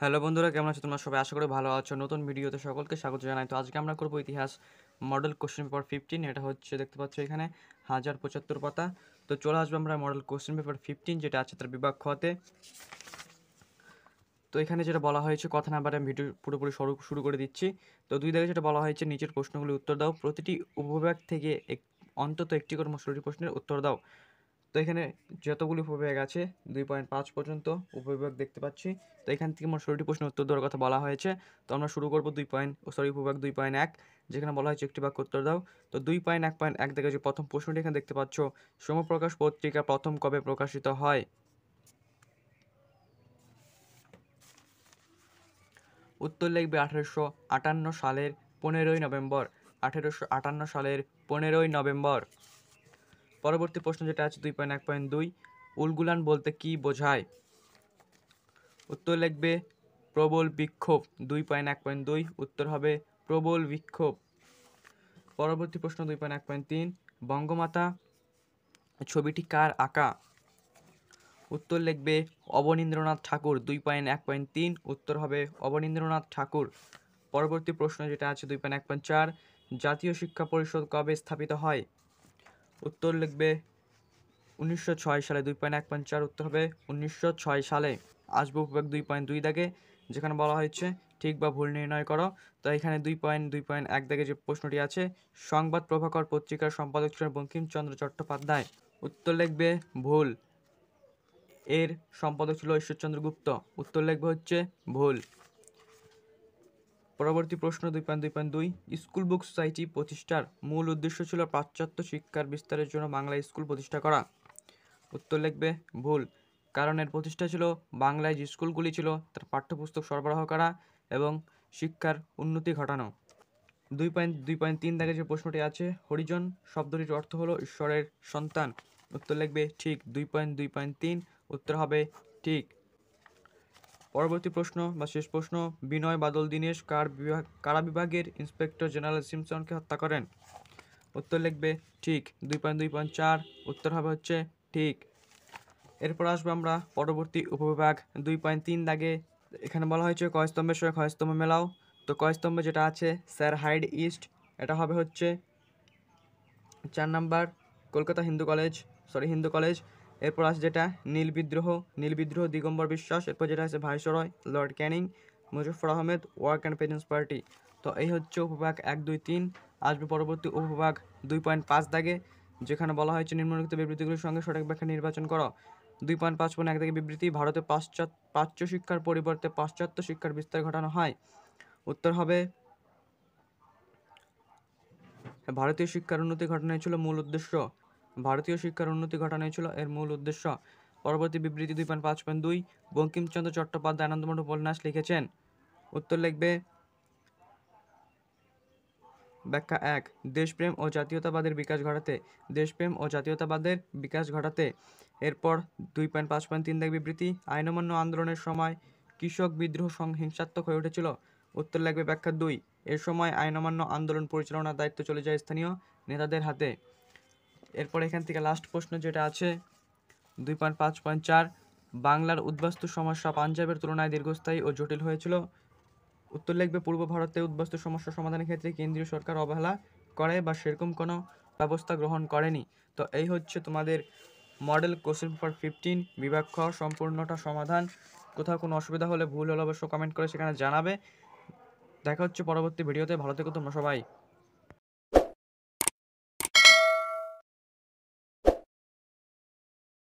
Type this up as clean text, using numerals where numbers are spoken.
Hello বন্ধুরা, কেমন আছো তোমরা সবাই? আশা করি ভালো আছো। নতুন ভিডিওতে সকলকে স্বাগত জানাই। তো আজকে আমরা করব ইতিহাস মডেল কোশ্চেন পেপার 15। এটা হচ্ছে দেখতে পাচ্ছ এখানে 1075 পাতা। তো চলে আসবো আমরা মডেল কোশ্চেন পেপার 15 যেটা আছে তার বিভাগ খতে। তো এখানে যেটা বলা হয়েছে, কথা না বাড়িয়ে আমি ভিডিও পুরোপুরি শুরু করে দিচ্ছি। তো দুই দাগে যেটা বলা হয়েছে, নিচের প্রশ্নগুলি উত্তর দাও। প্রতিটি উপবিভাগ থেকে অন্তত একটি করে মোট 16টি প্রশ্নের উত্তর দাও। তো এখানে যতগুলি উপবিভাগ আছে 2.5 পর্যন্ত উপবিভাগ দেখতে পাচ্ছি। তো এখান থেকে মোট 16টি প্রশ্নের উত্তর দেওয়ার কথা বলা হয়েছে। তো আমরা শুরু করবো উপবিভাগ 2.1, যেখানে বলা হয়েছে একটি বাক্য উত্তর দাও। তো 2.1.1 থেকে যে প্রথম প্রশ্নটি এখানে দেখতে পাচ্ছ, সমপ্রকাশ পত্রিকা প্রথম কবে প্রকাশিত হয়? উত্তর লিখবে 1858 সালের 15ই নভেম্বর। 1858 সালের 15ই নভেম্বর। পরবর্তী প্রশ্ন যেটা আছে 2.1.2, উলগুলান বলতে কি বোঝায়? উত্তর লিখবে প্রবল বিক্ষোভ। 2.1.2 উত্তর হবে প্রবল বিক্ষোভ। পরবর্তী প্রশ্ন 2.1.3, বঙ্গমাতা ছবিটি কার আঁকা? উত্তর লিখবে অবনীন্দ্রনাথ ঠাকুর। 2.1.3 উত্তর হবে অবনীন্দ্রনাথ ঠাকুর। পরবর্তী প্রশ্ন যেটা আছে 2.1.4, জাতীয় শিক্ষা পরিষদ কবে স্থাপিত হয়? উত্তর লিখবে 1906 সালে। 2.1.4 উত্তর হবে 1906 সালে। আসবো উপবিভাগ 2.2 দাগে, যেখানে বলা হয়েছে ঠিক বা ভুল নির্ণয় করো। তো এখানে 2.2.1 দাগে যে প্রশ্নটি আছে, সংবাদ প্রভাকর পত্রিকার সম্পাদক ছিলেন বঙ্কিমচন্দ্র চট্টোপাধ্যায়। উত্তর লিখবে ভুল। এর সম্পাদক ছিল ঈশ্বরচন্দ্র গুপ্ত। উত্তর লিখবে হচ্ছে ভুল। পরবর্তী প্রশ্ন 2.2.2, স্কুল বুক সোসাইটি প্রতিষ্ঠার মূল উদ্দেশ্য ছিল পাশ্চাত্য শিক্ষার বিস্তারের জন্য বাংলায় স্কুল প্রতিষ্ঠা করা। উত্তর লিখবে ভুল, কারণ এর প্রতিষ্ঠা ছিল বাংলায় যে স্কুলগুলি ছিল তার পাঠ্যপুস্তক সরবরাহ করা এবং শিক্ষার উন্নতি ঘটানো। 2.2.3 দাগে যে প্রশ্নটি আছে, হরিজন শব্দটির অর্থ হলো ঈশ্বরের সন্তান। উত্তর লিখবে ঠিক। 2.2.3 উত্তর হবে ঠিক। পরবর্তী প্রশ্ন বা শেষ প্রশ্ন, বিনয় বাদল দীনেশ কারা বিভাগের ইন্সপেক্টর জেনারেল সিমসনকে হত্যা করেন? উত্তর লিখবে ঠিক। 2.2.4 উত্তর হবে হচ্ছে ঠিক। এরপর আসবো আমরা পরবর্তী উপবিভাগ 2.3 দাগে। এখানে বলা হয়েছে কয়স্তম্ভের সঙ্গে ক্ষয়স্তম্ভ মেলাও। তো কয়স্তম্ভে যেটা আছে স্যার হাইড ইস্ট, এটা হবে হচ্ছে 4 নাম্বার কলকাতা হিন্দু কলেজ। এরপর আছে যেটা নীল বিদ্রোহ দিগম্বর বিশ্বাস। এরপর যেটা আছে viceroy Lord Canning, Muzaffar Ahmed, work and peasants party. তো এই হচ্ছে উপবিভাগ 1, 2, 3। আসবে পরবর্তী উপবিভাগ 2.5 দাগে, যেখানে বলা হয়েছে নিম্নলিখিত বিবৃতিগুলির সঙ্গে সঠিক ব্যাখ্যা নির্বাচন করো। 2.5.1 দাগে বিবৃতি, ভারতে প্রাচ্য শিক্ষার পরিবর্তে পাশ্চাত্য শিক্ষার বিস্তার ঘটানো হয়। উত্তর হবে ভারতীয় শিক্ষার উন্নতি ঘটানোই ছিল মূল উদ্দেশ্য। ভারতীয় শিক্ষার উন্নতি ঘটানোই ছিল এর মূল উদ্দেশ্য। পরবর্তী বিবৃতি 2.5.2, বঙ্কিমচন্দ্র চট্টোপাধ্যায় আনন্দমঠ উপন্যাস লিখেছেন। উত্তর লিখবে ব্যাখ্যা 1, দেশপ্রেম ও জাতীয়তাবাদের বিকাশ ঘটাতে। দেশপ্রেম ও জাতীয়তাবাদের বিকাশ ঘটাতে। এরপর 2.5.3 দাগ বিবৃতি, আইন অমান্য আন্দোলনের সময় কৃষক বিদ্রোহ হিংসাত্মক হয়ে উঠেছিল। উত্তর লাগবে ব্যাখ্যা 2, এর সময় আইন অমান্য আন্দোলন পরিচালনার দায়িত্ব চলে যায় স্থানীয় নেতাদের হাতে। এরপর এখান থেকে লাস্ট প্রশ্ন যেটা আছে 2.5.4, বাংলার উদ্বাস্তু সমস্যা পাঞ্জাবের তুলনায় দীর্ঘস্থায়ী ও জটিল হয়েছিল। উত্তর লিখবে পূর্ব ভারতে উদ্বাস্তু সমস্যা সমাধানের ক্ষেত্রে কেন্দ্রীয় সরকার অবহেলা করে বা সেরকম কোনো ব্যবস্থা গ্রহণ করেনি। তো এই হচ্ছে তোমাদের মডেল কোশ্চেন পেপার 15 বিভাগ খ সম্পূর্ণটা সমাধান। কোথাও কোনো অসুবিধা হলে ভুল হলে অবশ্য কমেন্ট করে সেখানে জানাবে। দেখা হচ্ছে পরবর্তী ভিডিওতে। ভালো থেকো তোমরা সবাই।